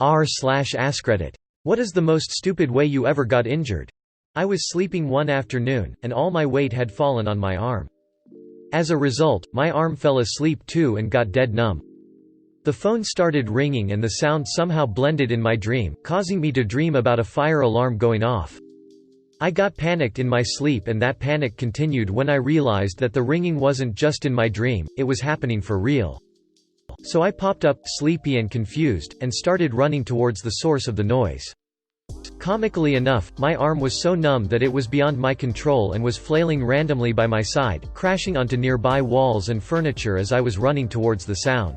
r/AskReddit. What is the most stupid way you ever got injured? I was sleeping one afternoon, and all my weight had fallen on my arm. As a result, my arm fell asleep too and got dead numb. The phone started ringing and the sound somehow blended in my dream, causing me to dream about a fire alarm going off. I got panicked in my sleep, and that panic continued when I realized that the ringing wasn't just in my dream, it was happening for real. So I popped up, sleepy and confused, and started running towards the source of the noise. Comically enough, my arm was so numb that it was beyond my control and was flailing randomly by my side, crashing onto nearby walls and furniture as I was running towards the sound.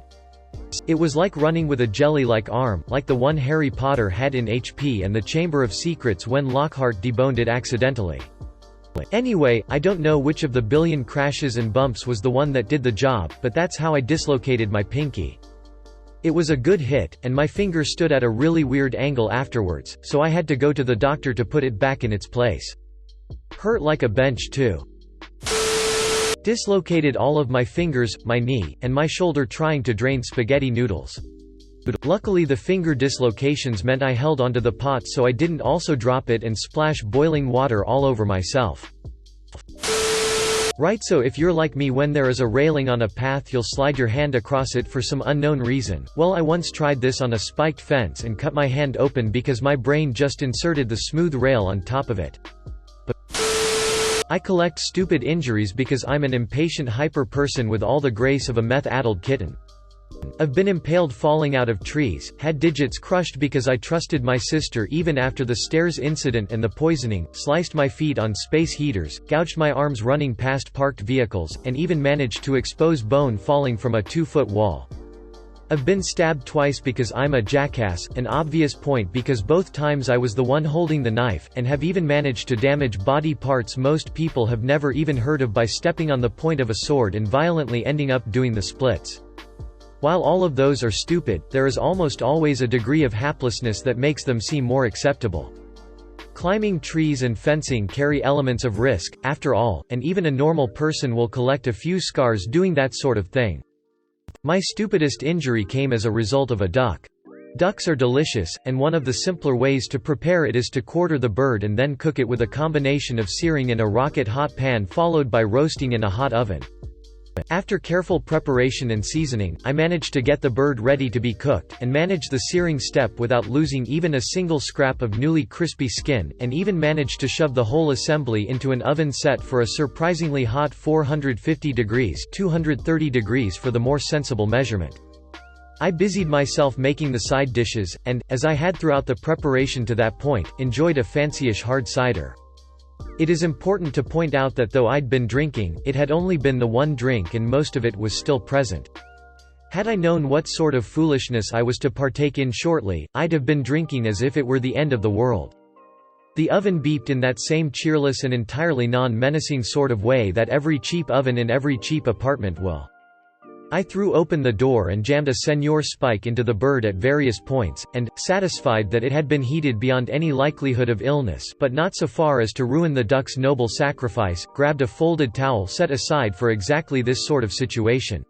It was like running with a jelly-like arm, like the one Harry Potter had in HP and the Chamber of Secrets when Lockhart deboned it accidentally. Anyway, I don't know which of the billion crashes and bumps was the one that did the job, but that's how I dislocated my pinky. It was a good hit, and my finger stood at a really weird angle afterwards, so I had to go to the doctor to put it back in its place. Hurt like a bench too. Dislocated all of my fingers, my knee, and my shoulder trying to drain spaghetti noodles. Luckily the finger dislocations meant I held onto the pot so I didn't also drop it and splash boiling water all over myself. Right, so if you're like me, when there is a railing on a path you'll slide your hand across it for some unknown reason. Well, I once tried this on a spiked fence and cut my hand open because my brain just inserted the smooth rail on top of it. I collect stupid injuries because I'm an impatient hyper person with all the grace of a meth-addled kitten. I've been impaled falling out of trees, had digits crushed because I trusted my sister even after the stairs incident and the poisoning, sliced my feet on space heaters, gouged my arms running past parked vehicles, and even managed to expose bone falling from a 2-foot wall. I've been stabbed twice because I'm a jackass, an obvious point because both times I was the one holding the knife, and have even managed to damage body parts most people have never even heard of by stepping on the point of a sword and violently ending up doing the splits. While all of those are stupid, there is almost always a degree of haplessness that makes them seem more acceptable. Climbing trees and fencing carry elements of risk, after all, and even a normal person will collect a few scars doing that sort of thing. My stupidest injury came as a result of a duck. Ducks are delicious, and one of the simpler ways to prepare it is to quarter the bird and then cook it with a combination of searing in a rocket-hot pan followed by roasting in a hot oven. After careful preparation and seasoning, I managed to get the bird ready to be cooked, and manage the searing step without losing even a single scrap of newly crispy skin, and even managed to shove the whole assembly into an oven set for a surprisingly hot 450 degrees 230 degrees for the more sensible measurement. I busied myself making the side dishes, and, as I had throughout the preparation to that point, enjoyed a fancy-ish hard cider. It is important to point out that though I'd been drinking, it had only been the one drink and most of it was still present. Had I known what sort of foolishness I was to partake in shortly, I'd have been drinking as if it were the end of the world. The oven beeped in that same cheerless and entirely non-menacing sort of way that every cheap oven in every cheap apartment will. I threw open the door and jammed a Senor Spike into the bird at various points, and, satisfied that it had been heated beyond any likelihood of illness but not so far as to ruin the duck's noble sacrifice, grabbed a folded towel set aside for exactly this sort of situation.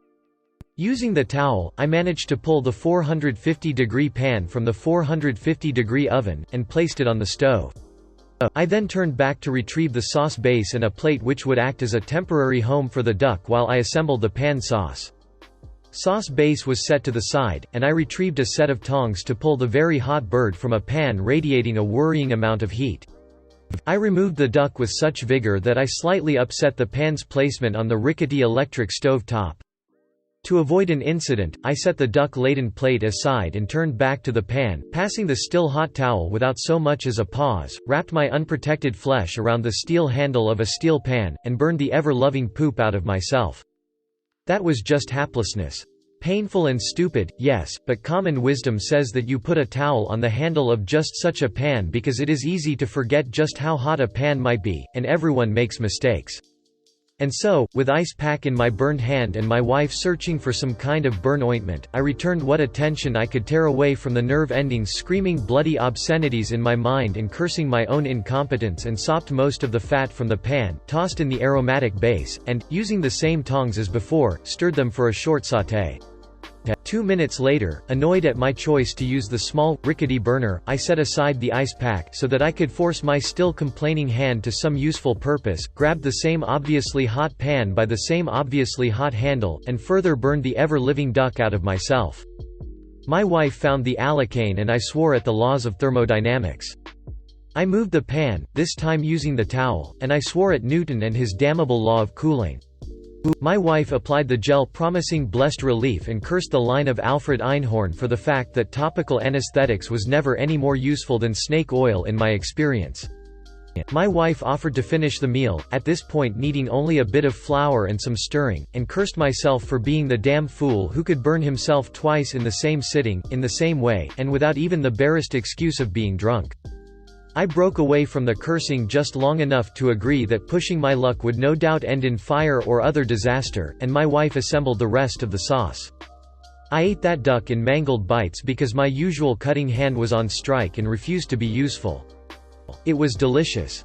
Using the towel, I managed to pull the 450-degree pan from the 450-degree oven, and placed it on the stove. I then turned back to retrieve the sauce base and a plate which would act as a temporary home for the duck while I assembled the pan sauce. Sauce base was set to the side, and I retrieved a set of tongs to pull the very hot bird from a pan radiating a worrying amount of heat. I removed the duck with such vigor that I slightly upset the pan's placement on the rickety electric stove top. To avoid an incident, I set the duck-laden plate aside and turned back to the pan, passing the still hot towel without so much as a pause, wrapped my unprotected flesh around the steel handle of a steel pan, and burned the ever-loving poop out of myself. That was just haplessness. Painful and stupid, yes, but common wisdom says that you put a towel on the handle of just such a pan because it is easy to forget just how hot a pan might be, and everyone makes mistakes. And so, with ice pack in my burned hand and my wife searching for some kind of burn ointment, I returned what attention I could tear away from the nerve endings, screaming bloody obscenities in my mind and cursing my own incompetence, and sopped most of the fat from the pan, tossed in the aromatic base, and, using the same tongs as before, stirred them for a short sauté. 2 minutes later, annoyed at my choice to use the small, rickety burner, I set aside the ice pack so that I could force my still complaining hand to some useful purpose, grabbed the same obviously hot pan by the same obviously hot handle, and further burned the ever-living duck out of myself. My wife found the alakane and I swore at the laws of thermodynamics. I moved the pan, this time using the towel, and I swore at Newton and his damnable law of cooling. My wife applied the gel promising blessed relief and cursed the line of Alfred Einhorn for the fact that topical anesthetics was never any more useful than snake oil in my experience. My wife offered to finish the meal, at this point needing only a bit of flour and some stirring, and cursed myself for being the damn fool who could burn himself twice in the same sitting, in the same way, and without even the barest excuse of being drunk. I broke away from the cursing just long enough to agree that pushing my luck would no doubt end in fire or other disaster, and my wife assembled the rest of the sauce. I ate that duck in mangled bites because my usual cutting hand was on strike and refused to be useful. It was delicious.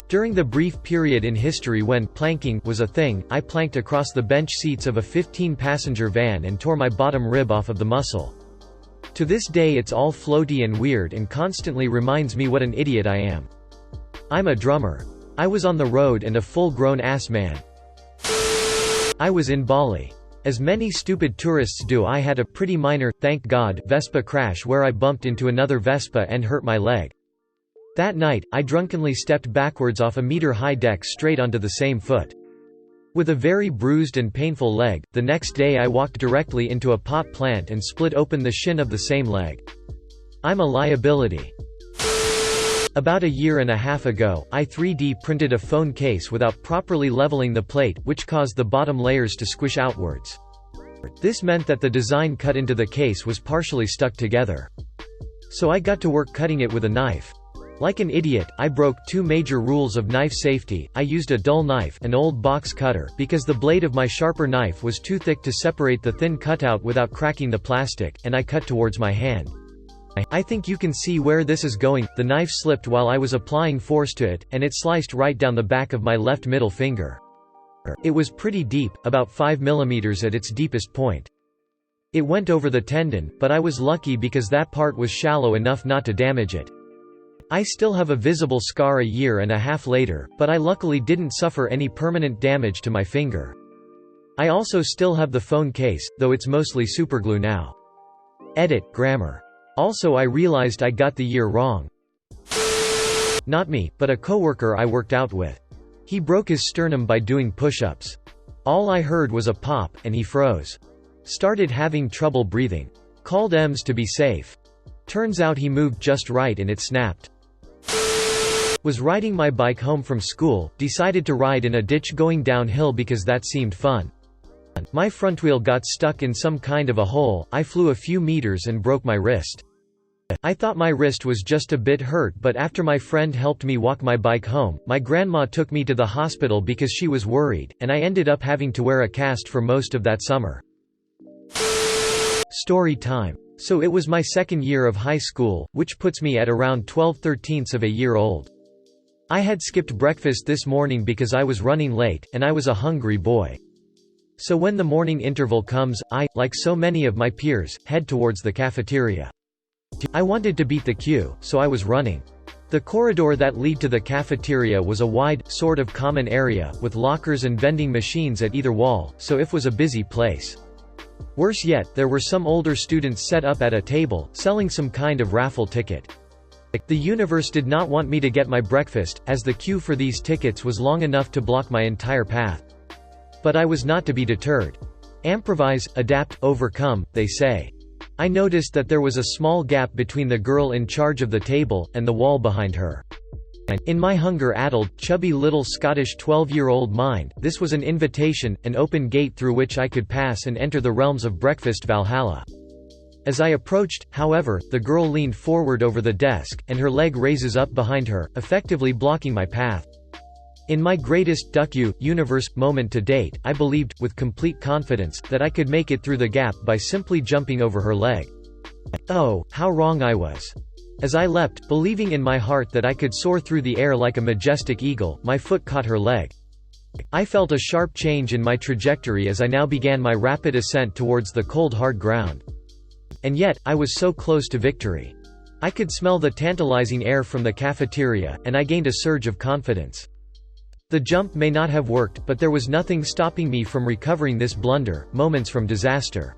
During the brief period in history when planking was a thing, I planked across the bench seats of a 15-passenger van and tore my bottom rib off of the muscle. To this day it's all floaty and weird and constantly reminds me what an idiot I am. I'm a drummer. I was on the road and a full-grown ass man. I was in Bali. As many stupid tourists do, I had a pretty minor, thank God, Vespa crash where I bumped into another Vespa and hurt my leg. That night, I drunkenly stepped backwards off a meter-high deck straight onto the same foot. With a very bruised and painful leg, the next day I walked directly into a pot plant and split open the shin of the same leg. I'm a liability. About a year and a half ago, I 3D printed a phone case without properly leveling the plate, which caused the bottom layers to squish outwards. This meant that the design cut into the case was partially stuck together. So I got to work cutting it with a knife. Like an idiot, I broke two major rules of knife safety. I used a dull knife, an old box cutter, because the blade of my sharper knife was too thick to separate the thin cutout without cracking the plastic, and I cut towards my hand. I think you can see where this is going. The knife slipped while I was applying force to it, and it sliced right down the back of my left middle finger. It was pretty deep, about 5 mm at its deepest point. It went over the tendon, but I was lucky because that part was shallow enough not to damage it. I still have a visible scar a year and a half later, but I luckily didn't suffer any permanent damage to my finger. I also still have the phone case, though it's mostly superglue now. Edit, grammar. Also, I realized I got the year wrong. Not me, but a coworker I worked out with. He broke his sternum by doing push-ups. All I heard was a pop, and he froze. Started having trouble breathing. Called EMS to be safe. Turns out he moved just right and it snapped. Was riding my bike home from school, decided to ride in a ditch going downhill because that seemed fun. My front wheel got stuck in some kind of a hole. I flew a few meters and broke my wrist. I thought my wrist was just a bit hurt, but after my friend helped me walk my bike home, my grandma took me to the hospital because she was worried, and I ended up having to wear a cast for most of that summer. Story time. So it was my second year of high school, which puts me at around 12/13 of a year old. I had skipped breakfast this morning because I was running late, and I was a hungry boy. So when the morning interval comes, I, like so many of my peers, head towards the cafeteria. I wanted to beat the queue, so I was running. The corridor that led to the cafeteria was a wide, sort of common area, with lockers and vending machines at either wall, so it was a busy place. Worse yet, there were some older students set up at a table, selling some kind of raffle ticket. The universe did not want me to get my breakfast, as the queue for these tickets was long enough to block my entire path. But I was not to be deterred. Improvise, adapt, overcome, they say. I noticed that there was a small gap between the girl in charge of the table, and the wall behind her. In my hunger-addled, chubby little Scottish 12-year-old mind, this was an invitation, an open gate through which I could pass and enter the realms of breakfast Valhalla. As I approached, however, the girl leaned forward over the desk, and her leg raises up behind her, effectively blocking my path. In my greatest duck universe moment to date, I believed, with complete confidence, that I could make it through the gap by simply jumping over her leg. Oh, how wrong I was. As I leapt, believing in my heart that I could soar through the air like a majestic eagle, my foot caught her leg. I felt a sharp change in my trajectory as I now began my rapid ascent towards the cold hard ground. And yet, I was so close to victory. I could smell the tantalizing air from the cafeteria, and I gained a surge of confidence. The jump may not have worked, but there was nothing stopping me from recovering this blunder, moments from disaster.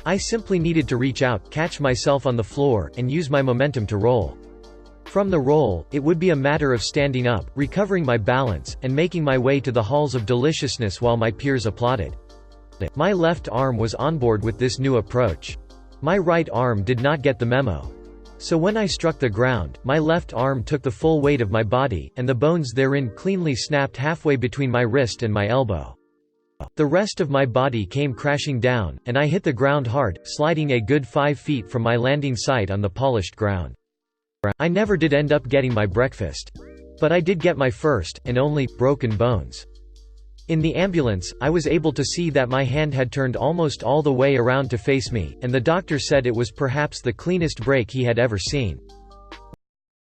I simply needed to reach out, catch myself on the floor, and use my momentum to roll. From the roll, it would be a matter of standing up, recovering my balance, and making my way to the halls of deliciousness while my peers applauded. My left arm was on board with this new approach. My right arm did not get the memo. So when I struck the ground, my left arm took the full weight of my body, and the bones therein cleanly snapped halfway between my wrist and my elbow. The rest of my body came crashing down, and I hit the ground hard, sliding a good 5 feet from my landing site on the polished ground. I never did end up getting my breakfast. But I did get my first, and only, broken bones. In the ambulance, I was able to see that my hand had turned almost all the way around to face me, and the doctor said it was perhaps the cleanest break he had ever seen.